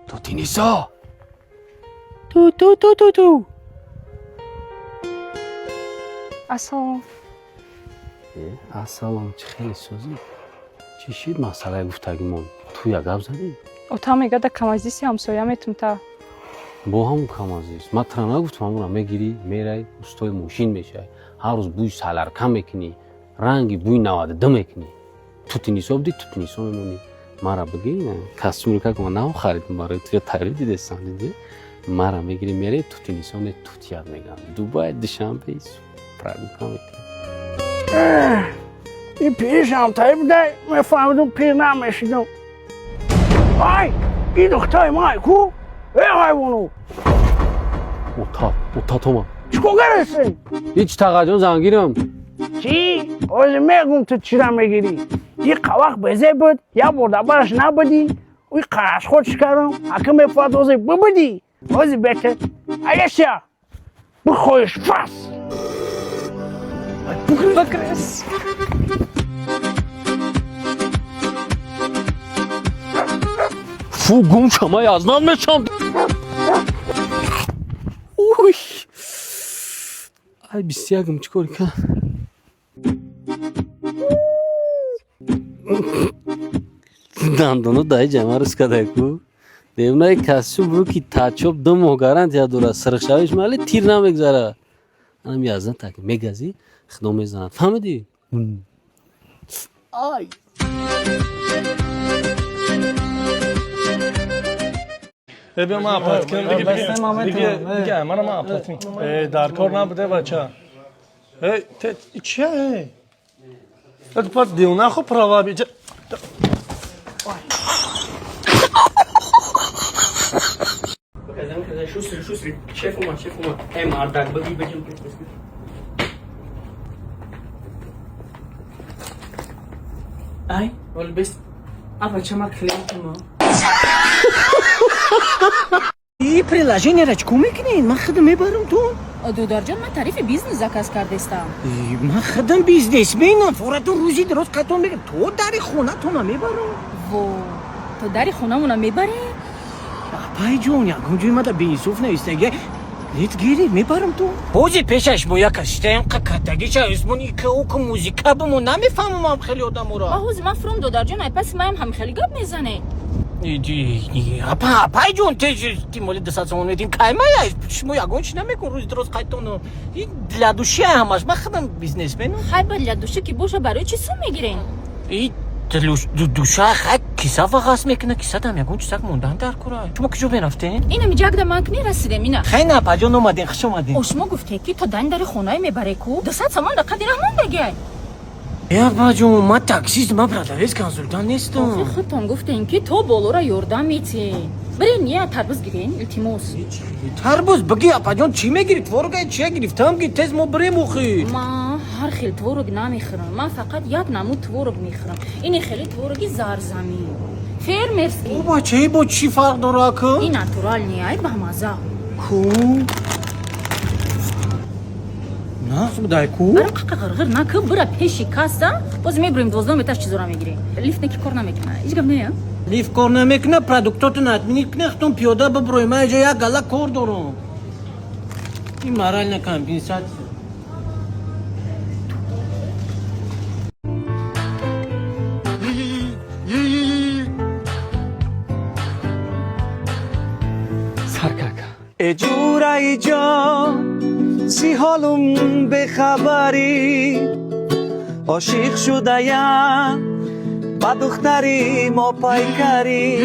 توتی نیسا تو اصلا السلام چه خیلی سوزی چی شید مسئله گفتگیمون تو یک گپ زدی اوتا میگه ده کمازیسی همسایه میتون تا با همون کم عزیز من ترانه گفتم همون میگیری میری استای موشین میشه هر روز بوی سالار کم میکنی رنگی بوی 92 میکنی توتی نیسا بودی توتی نیسا میمونی مرا بگی نه کاستوم که من نام خریدم برای تو تایید دیدستان دیدی مرا میگیری میری توتی نیسا نه توتی یاد میگم دوباره دوشنبه ایست پرگو کم میکنی این پیرش هم تایی بوده میفهمیدم پیر نمیشیدم آی این دختای مای کو ای حیوانو اوتا تو ما چکو گرستی هیچ تقاجون زنگیرم چی؟ از میگم تو چی را میگیری این قوق بزه بود یا برده برش نبودی اوی قرش خود شکرم حکم میفاد از ببودی از بکر ایشیا بخویش فس بکرس فو گم شما یازنان میشم اوی ای بیستیگم چیکار کن دندونو دای جمع روز کده کو دیونای کسی برو که تاچوب دو مهگرند یا دوره سرخشاویش مالی تیر نمیگذاره انم یازن تاکه میگذی خدام میزند فهمیدی؟ آی ببین من آپارت کنم دیگه من آپارت در کار نبوده بچه چیه؟ تو پات دیونه خب پراوا بیجه شوسری شيف وما اي مردك بقي بجي اي والبس ابا чамак хлеб این приложение را چکو میکنین من خودم میبرم تو دودار جان من تعریف بیزنس زکاس کردستم من خودم بیزنس مینم فورتون روزی درست قطعا میگم تو داری خونه تو میبرم و تو داری خونمونو میبری؟ پای جون یا گونجوی ما دا بیسوف نویستگه لیت گیری میبرم تو بوزی پیشش مویا کشته این قطعگی چه اسمونی که او که موزیکا بمون نمیفهمم هم خیلی آدم را آهوز من فروم دودار جان ای پس مایم هم خیلی گپ میزنه پای جون تی مولی دست سامون میدیم که مایه شما یا گونچ نمیکن روز درست قطعا این لدوشی همش من خودم بیزنس مینم خیلی با لدوشه که باشه برای چی سو میگیرین؟ این دوشه خیلی کیسا فقط میکنه کیسا دم یکون چیزک موندن در کورای شما کجا برفتین؟ اینو میجاک در من کنی رسیدم اینا خیلی نه پاجون اومدین خوش اومدین او شما گفته که تو دن در خونه میبره کو 200 سامان در قدر رحمان بگه یا پاجون ما تاکسیست ما برادریز کنسولتان نیستم خودتون گفتین که تو بولو را یوردم میتی برین یه تربوز گیرین التیموس تربوز بگی پاجون چی میگیری تورگای چی گرفتم که تز ما بریم اخی ما هر خیلی تورگ نمیخورم من فقط یک نمود تورگ میخورم این خیلی تورگی زرزمی فرمرسکی با چی فرق داره که این ناتورال نیای به مزه کو نه خدای کو برم قرقر نکه برا پیشی کاسا باز میبریم دوزدان بهتاش چیزورا میگیری لیفت نکی کار نمیکنه هیچ گپ نه لیف کار نمیکنه پروداکتاتون ادمینی کنه خودم پیاده ببروی من اینجا یک گله کار دارم این مرال نکن بینسات اجورای جان سی حالم بخبری عاشق شده‌ام با دختری ما پیکری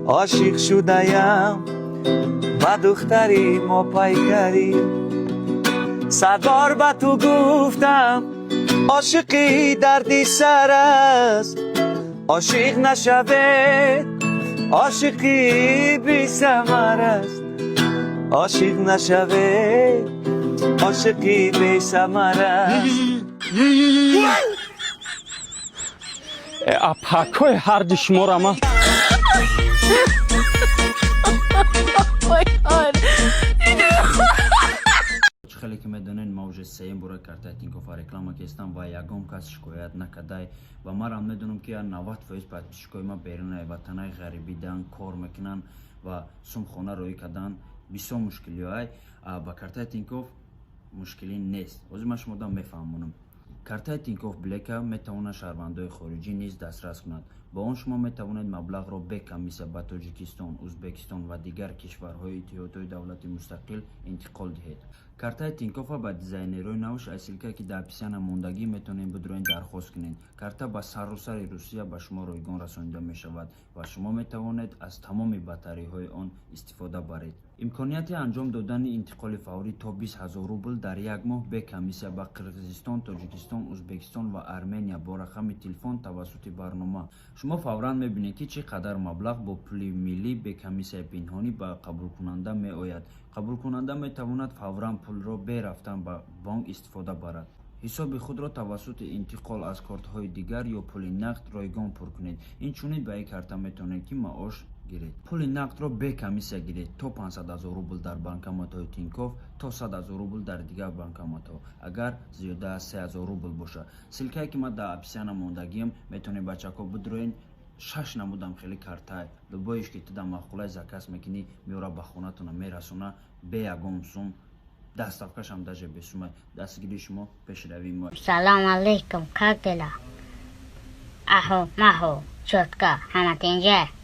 عاشق شده‌ام با دختری ما پیکری 100 بار با تو گفتم عاشقی دردی سر است عاشق نشوه عاشقی بی ثمر است عاشق نشوه عاشقی بی ثمر است اپاکوی هر دشمورم خیلی که میدونین ما вже سیم برای کارت تینکوفا رکلام ҳамакестан ва ягон кас шикоят накардай ва манам медонам ки 90% подписчикои ма берунаи ватанаи ғарибидан кор мекунанд ва сумхона роӣ кардан бисёр мушкилиҳои ба картаи Тинькофф мушкилӣ нест. ҳозир ман шумодан мефаҳмонам. картаи Тинькофф Блека метавонад шаҳрвандои хориҷӣ низ дастрас кунад. با آن شما می توانید مبلغ را به کمیسیون به تاجیکستان، ازبکستان و دیگر کشورهای اتحادیه دولت مستقل انتقال دهید. کارت تینکوف با دیزاینرهای نوش اصیل که در پیشان ماندگی میتونید بدرین درخواست کنید. کارت با سراسر روسیه به شما رایگان رسانیده می شود و شما می توانید از تمام بطری های آن استفاده برید. امکانیت انجام دادن انتقال فوری تا 20,000 روبل در یک ماه به کمیسیه با قرقیزستان، تاجیکستان، ازبکستان و ارمنیا با رقم تلفن توسط برنامه. شما فوراً می‌بینید که چقدر مبلغ با پول ملی به کمیسیه پنهانی با قبول کننده می‌آید. قبول کننده می‌تواند فوراً پول را به رفتن به بانک استفاده برد. حساب خود را توسط انتقال از کارت‌های دیگر یا پول نقد رایگان پر کنید. این چونید به یک کارت می‌توانید که معاش گیرید. پول نقد را به کمیسیه گیرید تا 500,000 روبل در بانکمات‌های تینکوف تا 100,000 روبل در دیگر بانکمات‌ها. اگر زیاده از 3,000 روبل باشه. سلکه‌ای که ما در اپسیان موندگیم می‌تونید بچه‌ها بدروین 6 نمودم خیلی کارتای لبایش که تو در مخولای زکاس میکنی میوره به خونتون میرسونه به یگم سوم دستافکش هم داجه بسومه دستگیری شما پیش روی ما. سلام علیکم، как дела? Ахо, махо, четко, хаматинже.